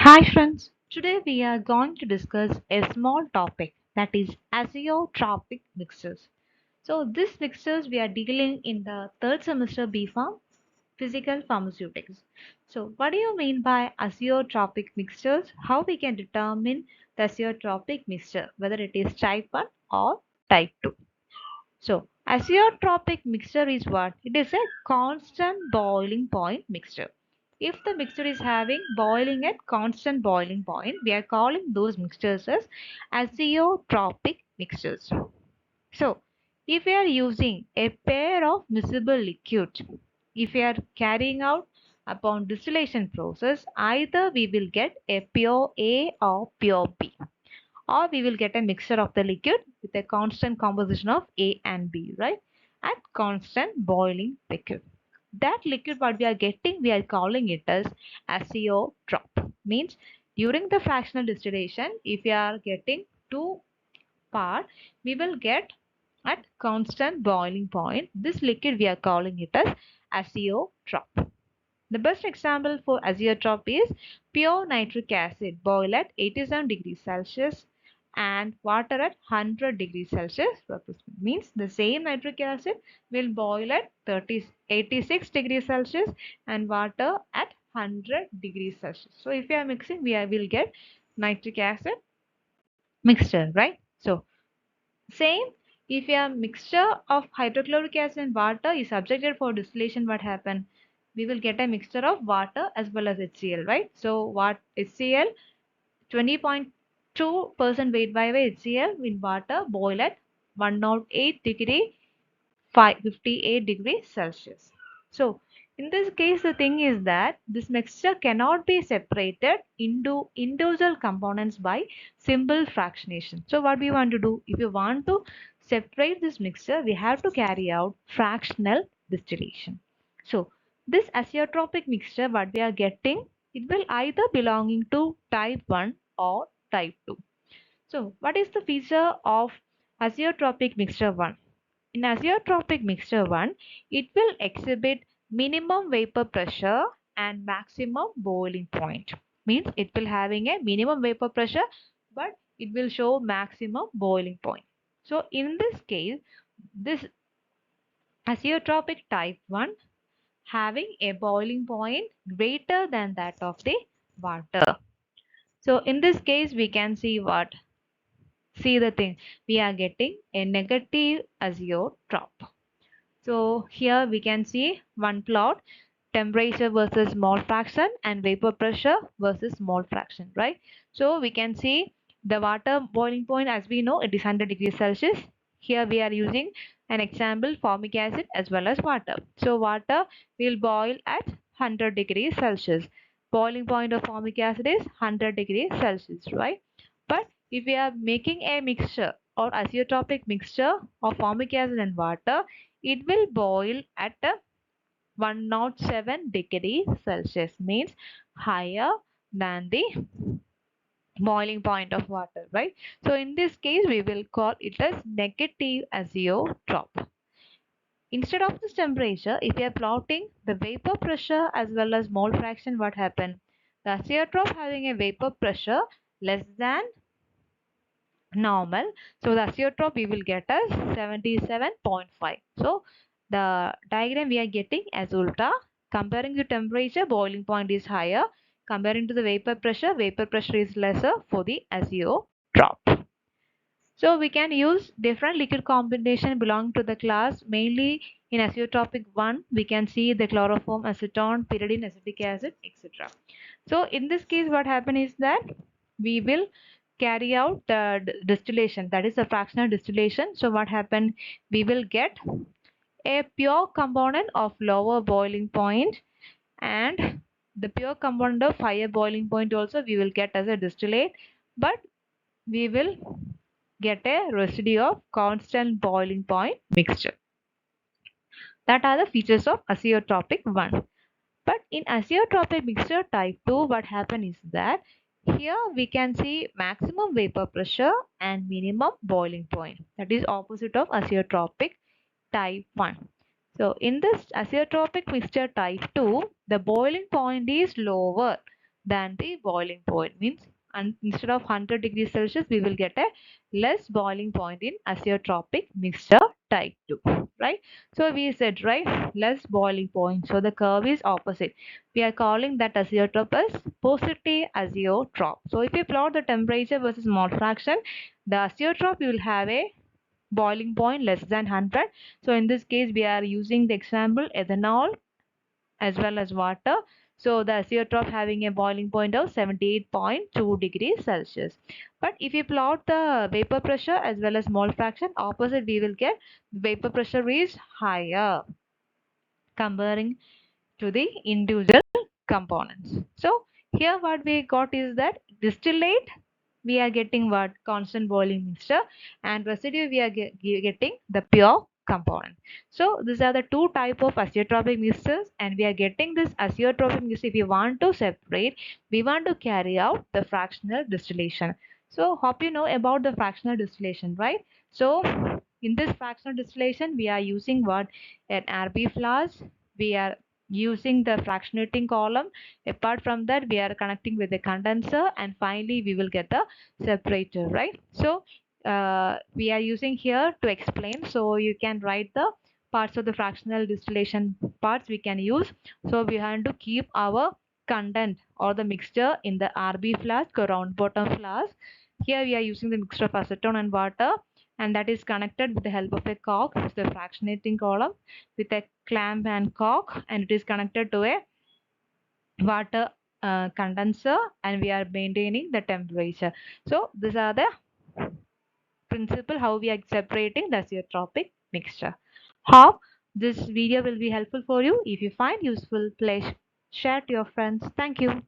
Hi friends, today we are going to discuss a small topic that is azeotropic mixtures. So this mixtures we are dealing in the third semester B Pharm Physical Pharmaceutics. So what do you mean by azeotropic mixtures? How we can determine the azeotropic mixture, whether it is type 1 or type 2. So azeotropic mixture is what? It is a constant boiling point mixture. If the mixture is having boiling at constant boiling point, we are calling those mixtures as azeotropic mixtures. So if we are using a pair of miscible liquid, if we are carrying out upon distillation process, either we will get a pure A or pure B, or we will get a mixture of the liquid with a constant composition of A and B, right? At constant boiling liquid. That liquid what we are getting, we are calling it as azeotrope. Means during the fractional distillation, if we are getting two part, we will get at constant boiling point. This liquid we are calling it as azeotrope. The best example for azeotrope is pure nitric acid boil at 87 degrees Celsius and water at 100 degrees Celsius. Means the same nitric acid will boil at 86 degrees Celsius and water at 100 degrees Celsius. So if we are mixing, will get nitric acid mixture, right? So same, if a mixture of hydrochloric acid and water is subjected for distillation, what happen? We will get a mixture of water as well as HCl, right? So what HCl 20.2% weight by HCl in water boil at 108 degree 58 degrees Celsius. So in this case, the thing is that this mixture cannot be separated into individual components by simple fractionation. So what we want to do, if you want to separate this mixture, we have to carry out fractional distillation. So this azeotropic mixture, what we are getting, it will either belonging to type 1 or type 2. So what is the feature of azeotropic mixture 1? In azeotropic mixture 1, it will exhibit minimum vapor pressure and maximum boiling point. Means it will having a minimum vapor pressure, but it will show maximum boiling point. So in this case, this azeotropic type 1 having a boiling point greater than that of the water. So in this case, we can see what? See the thing, we are getting a negative azeotrope. So here we can see one plot, temperature versus mole fraction and vapor pressure versus mole fraction, right? So we can see the water boiling point, as we know, it is 100 degrees Celsius. Here we are using an example, formic acid as well as water. So water will boil at 100 degrees Celsius. Boiling point of formic acid is 100 degrees Celsius, right? But if we are making a mixture or azeotropic mixture of formic acid and water, it will boil at a 107 degrees Celsius, means higher than the boiling point of water, right? So in this case, we will call it as negative azeotrope. Instead of this temperature, if we are plotting the vapor pressure as well as mole fraction, what happened? The azeotrope having a vapor pressure less than normal. So the azeotrope we will get as 77.5. So the diagram we are getting as ultra. Comparing the temperature, boiling point is higher. Comparing to the vapor pressure is lesser for the azeotrope. So we can use different liquid combination belonging to the class. Mainly in azeotropic 1, we can see the chloroform, acetone, pyridine, acetic acid, etc. So in this case, what happen is that we will carry out the distillation, that is a fractional distillation. So what happened? We will get a pure component of lower boiling point, and the pure component of higher boiling point also we will get as a distillate, but we will get a residue of constant boiling point mixture. That are the features of azeotropic 1. But in azeotropic mixture type 2, what happen is that here we can see maximum vapor pressure and minimum boiling point. That is opposite of azeotropic type 1. So in this azeotropic mixture type 2, the boiling point is lower than the boiling point. Means, and instead of 100 degrees Celsius, we will get a less boiling point in azeotropic mixture type 2, right? So we said, right, less boiling point. So the curve is opposite. We are calling that azeotrope as positive azeotrope. So if you plot the temperature versus mole fraction, the azeotrope, you will have a boiling point less than 100. So in this case, we are using the example ethanol as well as water. So the azeotrope having a boiling point of 78.2 degrees Celsius. But if you plot the vapor pressure as well as mole fraction, opposite we will get vapor pressure is higher comparing to the individual components. So here what we got is that distillate we are getting what constant boiling mixture, and residue we are getting the pure component. So these are the two type of azeotropic mixtures, and we are getting this azeotropic mixture. If you want to separate, we want to carry out the fractional distillation. So hope you know about the fractional distillation, right? So in this fractional distillation we are using what, an RB flask. We are using the fractionating column. Apart from that, we are connecting with the condenser, and finally we will get the separator, right? So we are using here to explain, so you can write the parts of the fractional distillation parts we can use. So we have to keep our content or the mixture in the RB flask or round bottom flask. Here we are using the mixture of acetone and water, and that is connected with the help of a cock, the fractionating column, with a clamp and cock, and it is connected to a water condenser, and we are maintaining the temperature. So these are the principle how we are separating the azeotropic mixture. How this video will be helpful for you. If you find useful, please share to your friends. Thank you.